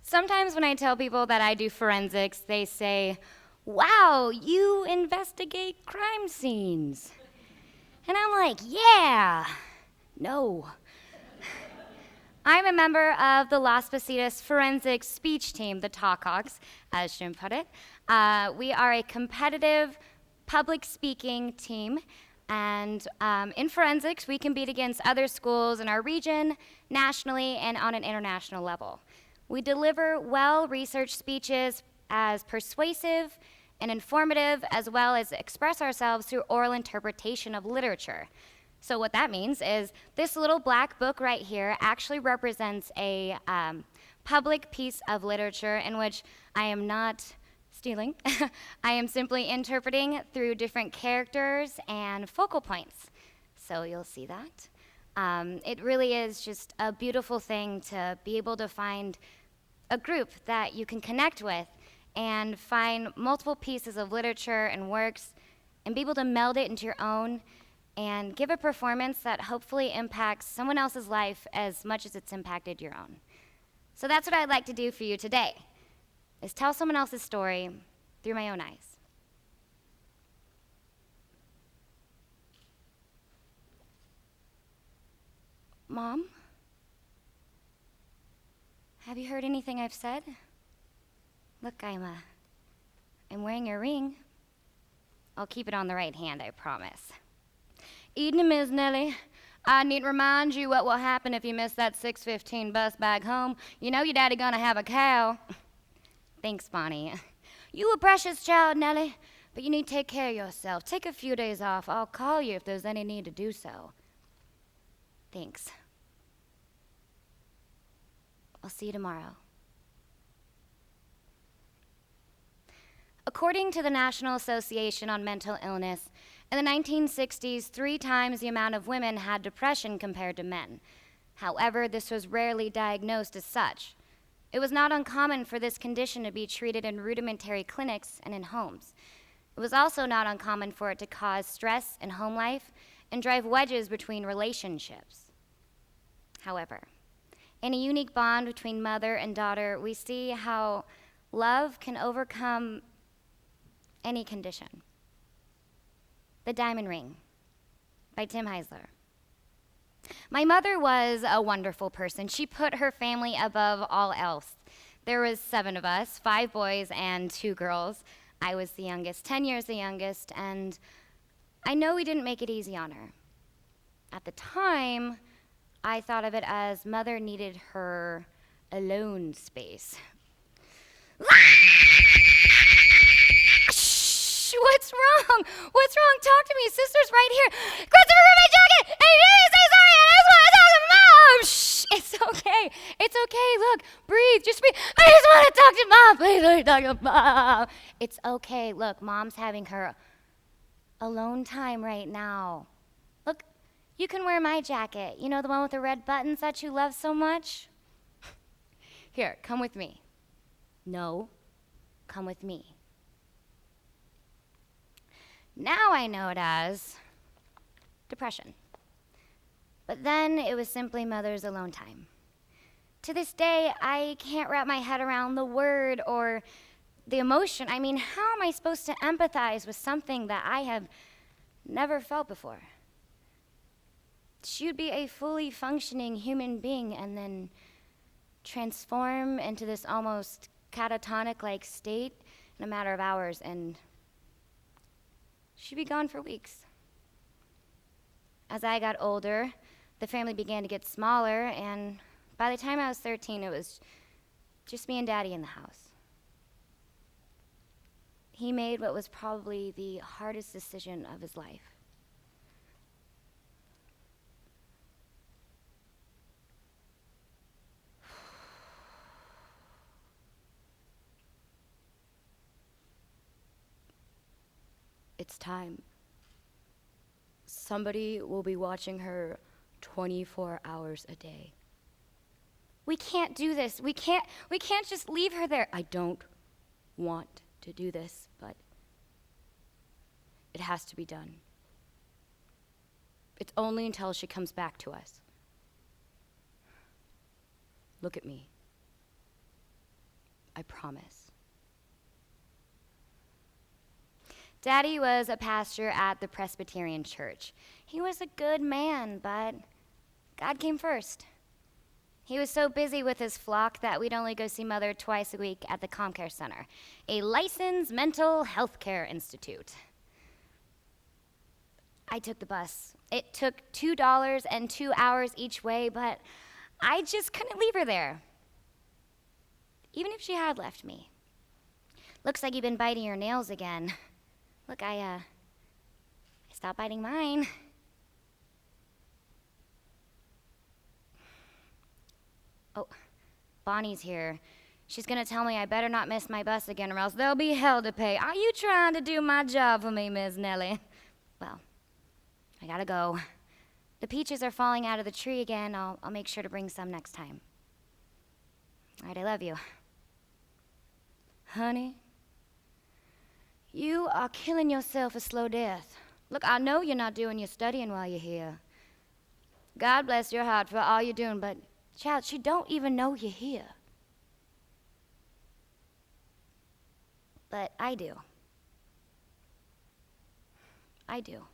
Sometimes when I tell people that I do forensics, they say, "Wow, you investigate crime scenes." And I'm like, yeah, no. I'm a member of the Las Positas forensic speech team, the Talkhawks, as Jim put it. We are a competitive public speaking team, and in forensics, we compete against other schools in our region, nationally, and on an international level. We deliver well-researched speeches as persuasive and informative, as well as express ourselves through oral interpretation of literature. So what that means is this little black book right here actually represents a public piece of literature in which I am not stealing. I am simply interpreting through different characters and focal points. So you'll see that. It really is just a beautiful thing to be able to find a group that you can connect with and find multiple pieces of literature and works and be able to meld it into your own and give a performance that hopefully impacts someone else's life as much as it's impacted your own. So that's what I'd like to do for you today, is tell someone else's story through my own eyes. Mom? Have you heard anything I've said? Look, I'm wearing a ring. I'll keep it on the right hand, I promise. Evening, Miss Nellie. I need to remind you what will happen if you miss that 6:15 bus back home. You know your daddy gonna have a cow. Thanks, Bonnie. You a precious child, Nellie, but you need to take care of yourself. Take a few days off. I'll call you if there's any need to do so. Thanks. I'll see you tomorrow. According to the National Association on Mental Illness, in the 1960s, 3 times the amount of women had depression compared to men. However, this was rarely diagnosed as such. It was not uncommon for this condition to be treated in rudimentary clinics and in homes. It was also not uncommon for it to cause stress in home life and drive wedges between relationships. However, in a unique bond between mother and daughter, we see how love can overcome any condition. The Diamond Ring by Tim Heisler. My mother was a wonderful person. She put her family above all else. There was 7 of us, 5 boys and 2 girls. I was the youngest, 10 years the youngest, and I know we didn't make it easy on her. At the time, I thought of it as mother needed her alone space. Shh, what's wrong? What's wrong? Talk to me. Sister's right here. Christopher, my jacket! And you need to say sorry, and I just want to talk to Mom! Shh, it's okay. It's okay. Look, breathe. Just breathe. I just want to talk to Mom. Please let me talk to Mom. It's okay. Look, Mom's having her alone time right now. Look, you can wear my jacket. You know, the one with the red buttons that you love so much? Here, come with me. No, come with me. Now I know it as depression. But then it was simply mother's alone time. To this day, I can't wrap my head around the word or the emotion. I mean, how am I supposed to empathize with something that I have never felt before? She would be a fully functioning human being and then transform into this almost catatonic-like state in a matter of hours, and she'd be gone for weeks. As I got older, the family began to get smaller, and by the time I was 13, it was just me and Daddy in the house. He made what was probably the hardest decision of his life. It's time. Somebody will be watching her 24 hours a day. We can't do this. We can't just leave her there. I don't want to do this, but it has to be done. It's only until she comes back to us. Look at me. I promise. Daddy was a pastor at the Presbyterian church. He was a good man, but God came first. He was so busy with his flock that we'd only go see Mother twice a week at the ComCare Center, a licensed mental health care institute. I took the bus. It took $2 and 2 hours each way, but I just couldn't leave her there, even if she had left me. Looks like you've been biting your nails again. Look, I stopped biting mine. Oh, Bonnie's here. She's gonna tell me I better not miss my bus again or else there'll be hell to pay. Are you trying to do my job for me, Miss Nellie? Well, I gotta go. The peaches are falling out of the tree again. I'll make sure to bring some next time. All right, I love you. Honey, you are killing yourself a slow death. Look, I know you're not doing your studying while you're here. God bless your heart for all you're doing, but child, she don't even know you're here. But I do. I do.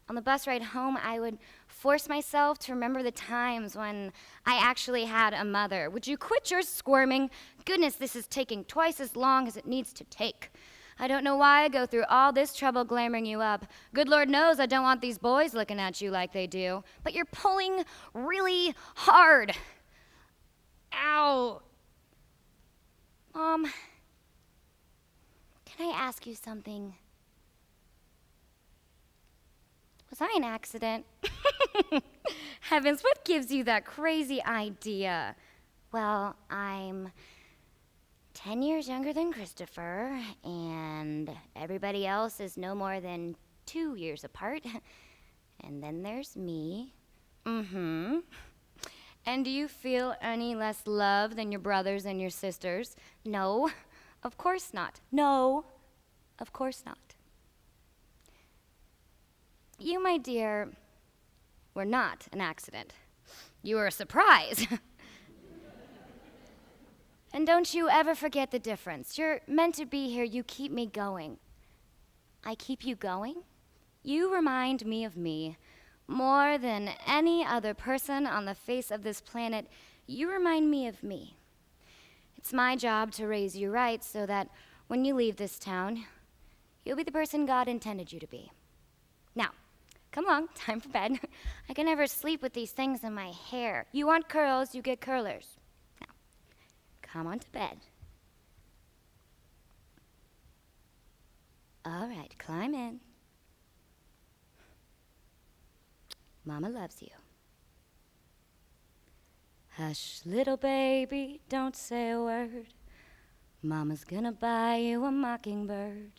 On the bus ride home, I would force myself to remember the times when I actually had a mother. Would you quit your squirming? Goodness, this is taking twice as long as it needs to take. I don't know why I go through all this trouble glamoring you up. Good Lord knows I don't want these boys looking at you like they do. But you're pulling really hard. Ow. Mom, can I ask you something? Was I an accident? Heavens, what gives you that crazy idea? Well, I'm 10 years younger than Christopher, and everybody else is no more than 2 years apart. And then there's me. Mm-hmm. And do you feel any less love than your brothers and your sisters? No, of course not. No, of course not. You, my dear, were not an accident. You were a surprise. And don't you ever forget the difference. You're meant to be here. You keep me going. I keep you going? You remind me of me. More than any other person on the face of this planet, you remind me of me. It's my job to raise you right so that when you leave this town, you'll be the person God intended you to be. Now, come along, time for bed. I can never sleep with these things in my hair. You want curls, you get curlers. Now, come on to bed. All right, climb in. Mama loves you. Hush, little baby, don't say a word. Mama's gonna buy you a mockingbird.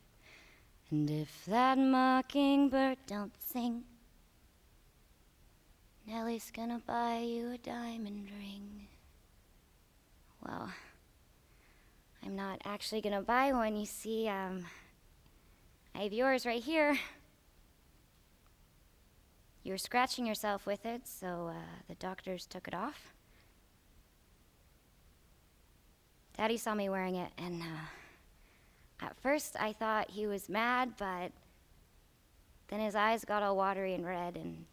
And if that mockingbird don't sing, Nellie's gonna buy you a diamond ring. Well, I'm not actually gonna buy one. You see, I have yours right here. You were scratching yourself with it, so the doctors took it off. Daddy saw me wearing it, and at first I thought he was mad, but then his eyes got all watery and red, and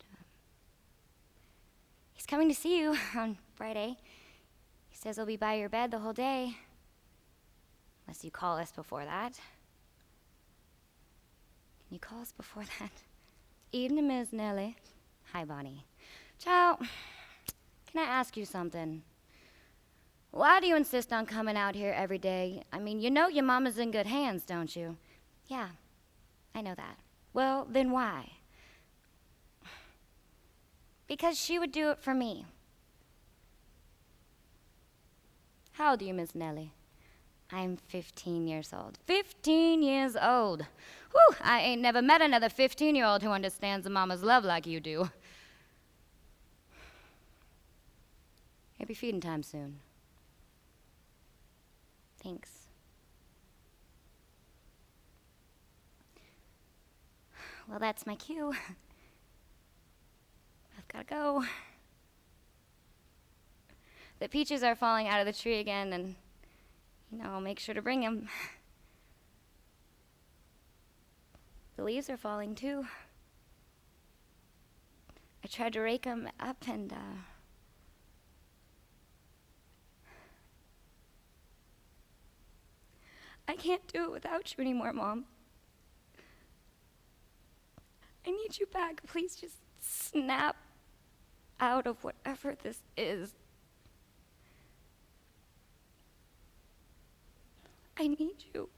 he's coming to see you on Friday. He says he'll be by your bed the whole day, unless you call us before that. Can you call us before that? Evening, Miss Nellie. Hi, Bonnie. Child, can I ask you something? Why do you insist on coming out here every day? I mean, you know your mama's in good hands, don't you? Yeah, I know that. Well, then why? Because she would do it for me. How old are you, Miss Nellie? I'm 15 years old. 15 years old. Whew, I ain't never met another 15-year-old who understands a mama's love like you do. It'll be feeding time soon. Thanks. Well, that's my cue. I've gotta go. The peaches are falling out of the tree again, and, I'll make sure to bring them. The leaves are falling, too. I tried to rake them up, and, I can't do it without you anymore, Mom. I need you back. Please just snap out of whatever this is. I need you.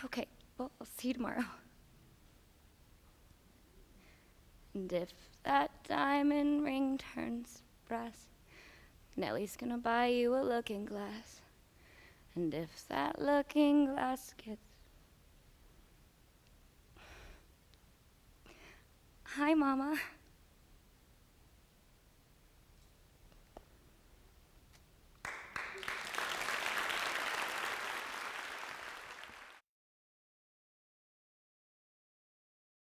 Okay, well, I'll see you tomorrow. And if that diamond ring turns brass, Nellie's gonna buy you a looking glass. And if that looking glass gets... Hi, Mama.